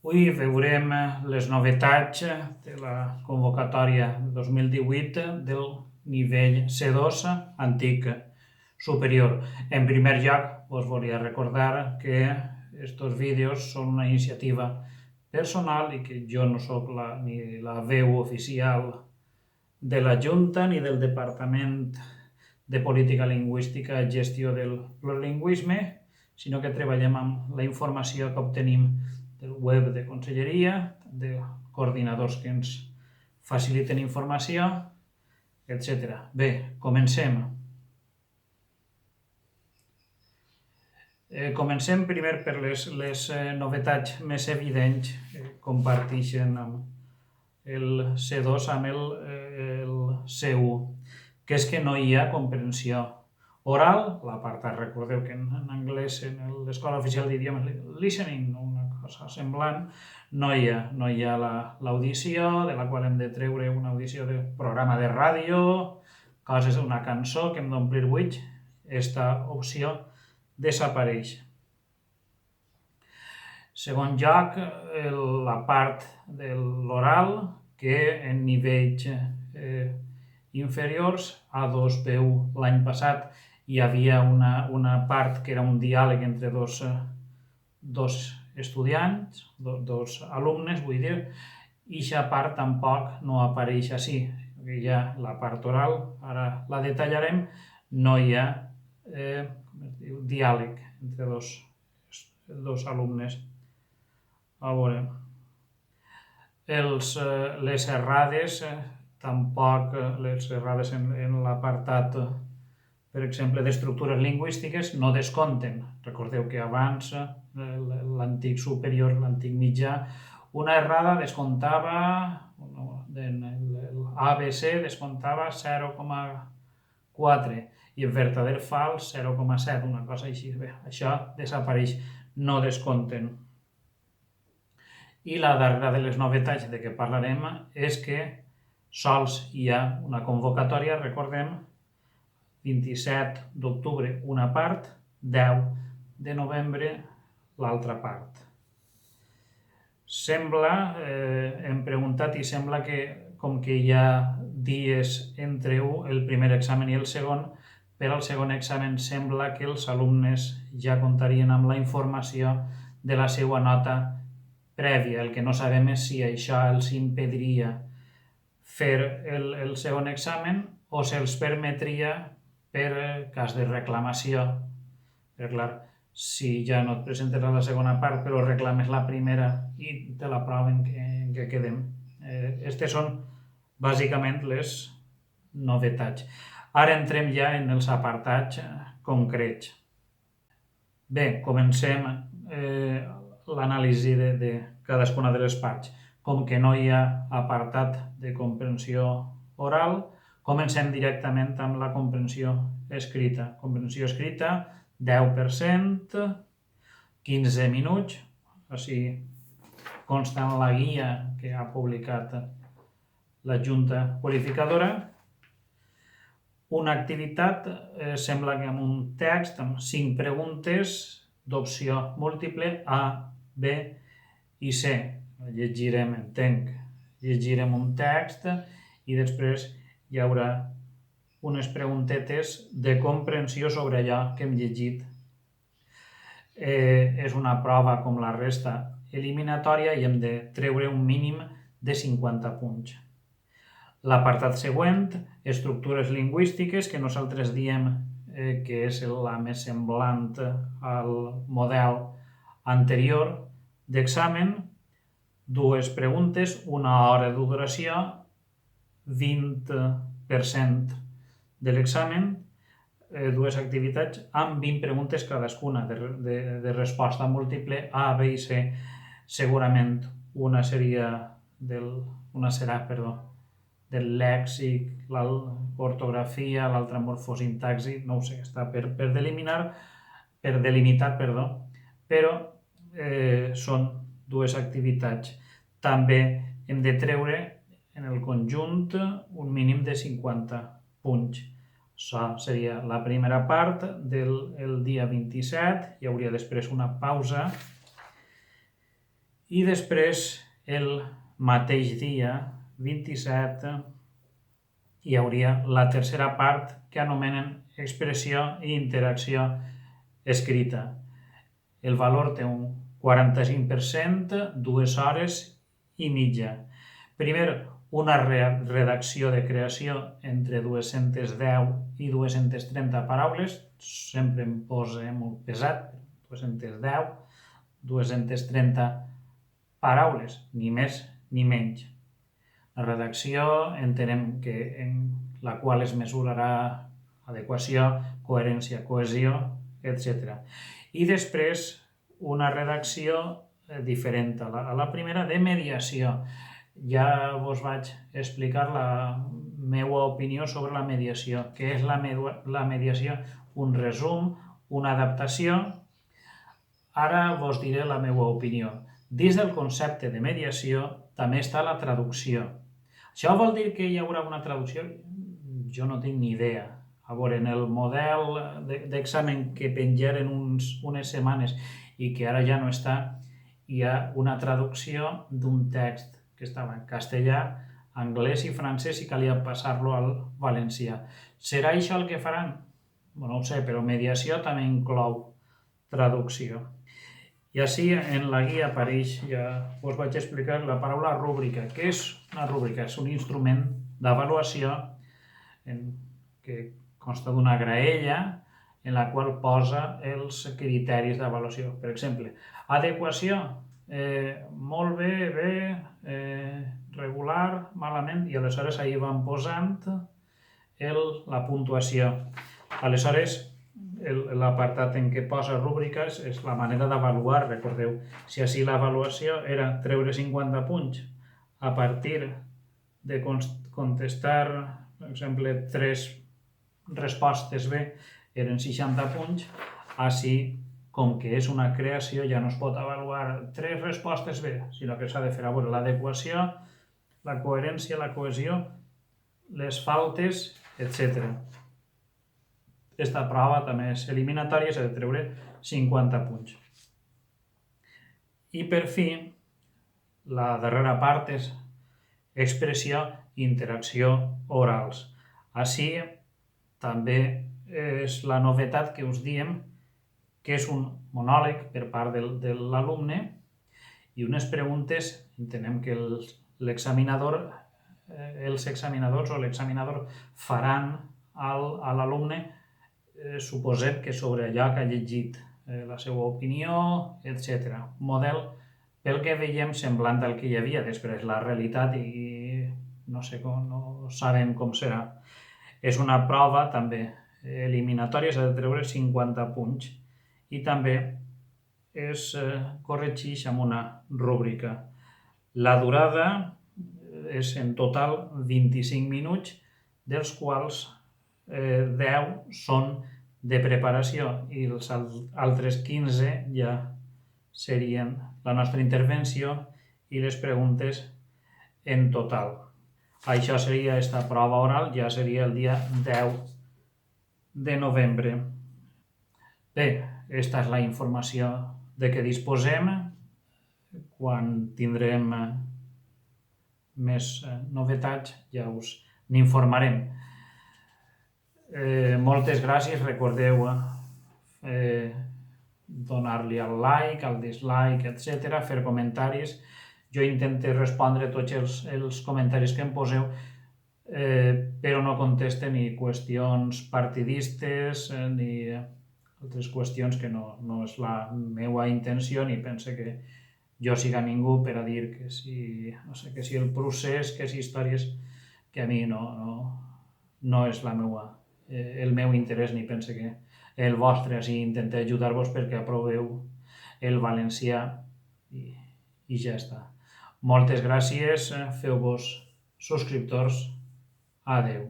Avui veurem les novetats de la convocatòria 2018 del nivell C2 antic superior. En primer lloc, us volia recordar que estos vídeos són una iniciativa personal i que jo no sóc ni la veu oficial de la Junta ni del Departament de Política Lingüística i Gestió del Plurilingüisme, sinó que treballem amb la informació que obtenim del web de Conselleria, de coordinadors que ens faciliten informació, etc. Bé, comencem. Comencem primer per les novetats més evidents que comparteixen el C2 amb el C1, que és que no hi ha comprensió oral, l'apartat, recordeu que en anglès, en l'Escola Oficial d'Idiomes, listening, una cosa semblant, no hi ha l'audició, de la qual hem de treure una audició de programa de ràdio, coses d'una cançó que hem d'omplir buits. Aquesta opció desapareix. Segon lloc, la part de l'oral, que en nivells inferiors, A2, B1, l'any passat hi havia una part que era un diàleg entre dos estudiants, dos alumnes, vull dir, i aquesta part tampoc no apareix així. Hi ha la part oral, ara la detallarem, no hi ha diàleg entre dos alumnes. A veure, les errades, tampoc les errades en l'apartat, per exemple, d'estructures lingüístiques, no descompten. Recordeu que abans, l'antic superior, l'antic mitjà, una errada descomptava, l'ABC descomptava 0,4 i el vertader fals 0,7, una cosa així. Bé, això desapareix, no descompten. I la darrera de les novetats de què parlarem és que sols hi ha una convocatòria, recordem, 27 d'octubre una part, 10 de novembre l'altra part. Hem preguntat i sembla que com que hi ha dies entre el primer examen i el segon, per al segon examen sembla que els alumnes ja comptarien amb la informació de la seva nota prèvia. El que no sabem és si això els impediria fer el segon examen o se'ls permetria per cas de reclamació. Però clar, si ja no et presentes a la segona part però reclames la primera i te l'aproven, en què quedem? Aquestes són bàsicament les novetats. Ara entrem ja en els apartats concrets. Bé, comencem l'anàlisi de cadascuna de les parts. Com que no hi ha apartat de comprensió oral, comencem directament amb la comprensió escrita. Comprensió escrita, 10%, 15 minuts, així consta en la guia que ha publicat la Junta Qualificadora. Una activitat, sembla que amb un text, amb 5 preguntes d'opció múltiple A, B i C. Llegirem un text i després hi haurà unes preguntetes de comprensió sobre allò que hem llegit. És una prova com la resta eliminatòria i hem de treure un mínim de 50 punts. L'apartat següent, estructures lingüístiques, que nosaltres diem que és la més semblant al model anterior d'examen, 2 preguntes, 1 hora de duració, 20% de l'examen, 2 activitats amb 20 preguntes cadascuna de resposta múltiple A, B i C. Segurament una serà del lèxic, l'ortografia, l'altra morfosintaxi, no ho sé, està per delimitar, però són 2 activitats. També hem de treure en el conjunt un mínim de 50 punts. Això seria la primera part del dia 27, hi hauria després una pausa I després, el mateix dia, 27, hi hauria la tercera part que anomenen expressió i interacció escrita. El valor té un 45%, 2 hores i mitja. Primer, una redacció de creació entre 210 i 230 paraules, sempre em posa molt pesat, 210, 230 paraules, ni més ni menys. La redacció entenem que en la qual es mesurarà adequació, coherència, cohesió, etc. I després una redacció diferent a la primera de mediació. Ja vos vaig explicar la meva opinió sobre la mediació. Què és la mediació? Un resum, una adaptació. Ara vos diré la meva opinió. Dins del concepte de mediació també està la traducció. Això vol dir que hi haurà una traducció? Jo no tinc ni idea. A veure, en el model d'examen que penjaren unes setmanes i que ara ja no està, hi ha una traducció d'un text que estava en castellà, anglès i francès i calia passar-lo al valencià. Serà això el que faran? No ho sé, però mediació també inclou traducció. I així en la guia apareix, ja us vaig explicar, la paraula rúbrica. Què és una rúbrica? És un instrument d'avaluació que consta d'una graella en la qual posa els criteris d'avaluació. Per exemple, adequació, molt bé, bé, regular, malament, i aleshores ahir van posant la puntuació. Aleshores, l'apartat en què posa rúbriques és la manera d'avaluar, recordeu. Si així l'avaluació era treure 50 punts a partir de contestar, per exemple, 3 respostes bé, eren 60 punts, així, com que és una creació, ja no es pot avaluar 3 respostes bé, sinó que s'ha de fer a veure l'adequació, la coherència, la cohesió, les faltes, etc. Aquesta prova també és eliminatòria, s'ha de treure 50 punts. I per fi, la darrera part és expressió i interacció orals. Així també és la novetat que us diem que és un monòleg per part de l'alumne i unes preguntes, entenem que els examinadors o l'examinador faran a l'alumne suposem que sobre allò que ha llegit, la seva opinió, etc. Model, pel que veiem, semblant al que hi havia, després la realitat i no sé com, no sabem com serà. És una prova també eliminatòria, s'ha de treure 50 punts i també es corregeix amb una rúbrica. La durada és en total 25 minuts, dels quals 10 són de preparació i els altres 15 ja serien la nostra intervenció i les preguntes en total. Això seria aquesta prova oral, ja seria el dia 10 de novembre. Bé, aquesta és la informació de què disposem. Quan tindrem més novetats ja us n'informarem. Moltes gràcies, recordeu donar-li al like, al dislike, etc., fer comentaris. Jo intento respondre tots els comentaris que em poseu, però no conteste ni qüestions partidistes ni altres qüestions que no és la meva intenció, ni pense que jo siga ningú per a dir que si el procés, que si històries, que a mi no és el meu interès, ni pense que el vostre, així intentar ajudar-vos perquè aproveu el valencià i ja està. Moltes gràcies, feu-vos subscriptors, adeu.